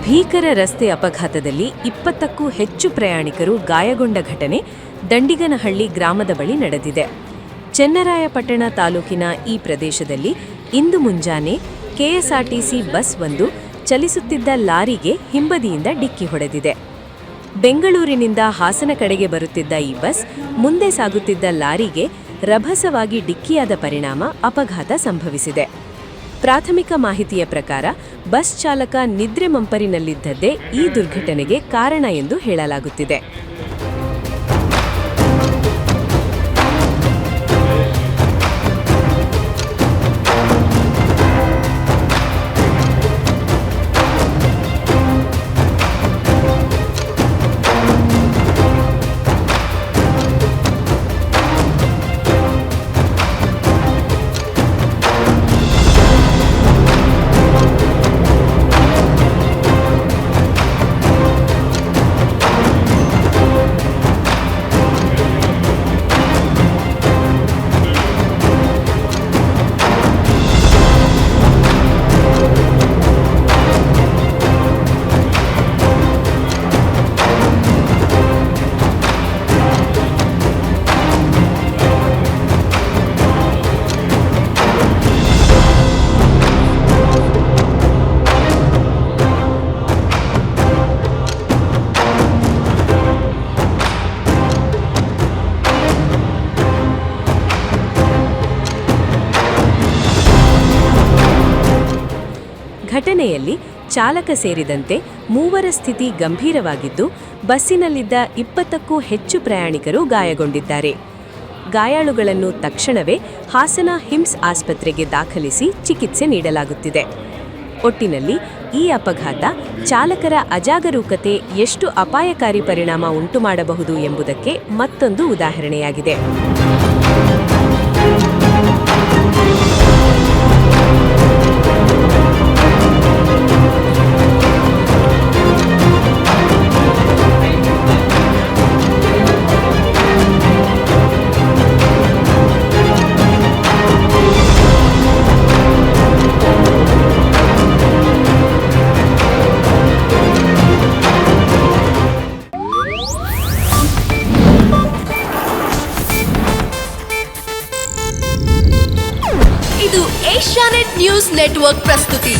ಭೀಕರ ರಸ್ತೆ ಅಪಘಾತದಲ್ಲಿ 20ಕ್ಕೂ ಹೆಚ್ಚು ಪ್ರಯಾಣಿಕರು ಗಾಯಗೊಂಡ ಘಟನೆ ದಂಡಿಗನಹಳ್ಳಿ ಗ್ರಾಮದ ಬಳಿ ನಡೆದಿದೆ. ಚೆನ್ನರಾಯಪಟ್ಟಣ ತಾಲೂಕಿನ ಈ ಪ್ರದೇಶದಲ್ಲಿ ಇಂದು ಮುಂಜಾನೆ ಕೆಎಸ್ಆರ್ಟಿಸಿ ಬಸ್ ಒಂದು ಚಲಿಸುತ್ತಿದ್ದ ಲಾರಿಗೆ ಹಿಂಬದಿಯಿಂದ ಡಿಕ್ಕಿ ಹೊಡೆದಿದೆ. ಬೆಂಗಳೂರಿನಿಂದ ಹಾಸನ ಕಡೆಗೆ ಬರುತ್ತಿದ್ದ ಈ ಬಸ್ ಮುಂದೆ ಸಾಗುತ್ತಿದ್ದ ಲಾರಿಗೆ ರಭಸವಾಗಿ ಡಿಕ್ಕಿಯಾದ ಪರಿಣಾಮ ಅಪಘಾತ ಸಂಭವಿಸಿದೆ. ಪ್ರಾಥಮಿಕ ಮಾಹಿತಿಯ ಪ್ರಕಾರ ಬಸ್ ಚಾಲಕ ನಿದ್ರೆ ಮಂಪರಿನಲ್ಲಿದ್ದದ್ದೇ ಈ ದುರ್ಘಟನೆಗೆ ಕಾರಣ ಎಂದು ಹೇಳಲಾಗುತ್ತಿದೆ. ಘಟನೆಯಲ್ಲಿ ಚಾಲಕ ಸೇರಿದಂತೆ 3 ಸ್ಥಿತಿ ಗಂಭೀರವಾಗಿದ್ದು, ಬಸ್ಸಿನಲ್ಲಿದ್ದ 20ಕ್ಕೂ ಹೆಚ್ಚು ಪ್ರಯಾಣಿಕರು ಗಾಯಗೊಂಡಿದ್ದಾರೆ. ಗಾಯಾಳುಗಳನ್ನು ತಕ್ಷಣವೇ ಹಾಸನ ಹಿಮ್ಸ್ ಆಸ್ಪತ್ರೆಗೆ ದಾಖಲಿಸಿ ಚಿಕಿತ್ಸೆ ನೀಡಲಾಗುತ್ತಿದೆ. ಒಟ್ಟಿನಲ್ಲಿ ಈ ಅಪಘಾತ ಚಾಲಕರ ಅಜಾಗರೂಕತೆ ಎಷ್ಟು ಅಪಾಯಕಾರಿ ಪರಿಣಾಮ ಉಂಟುಮಾಡಬಹುದು ಎಂಬುದಕ್ಕೆ ಮತ್ತೊಂದು ಉದಾಹರಣೆಯಾಗಿದೆ. ಇದು ಏಷ್ಯಾನೆಟ್ ನ್ಯೂಸ್ ನೆಟ್ವರ್ಕ್ ಪ್ರಸ್ತುತಿ.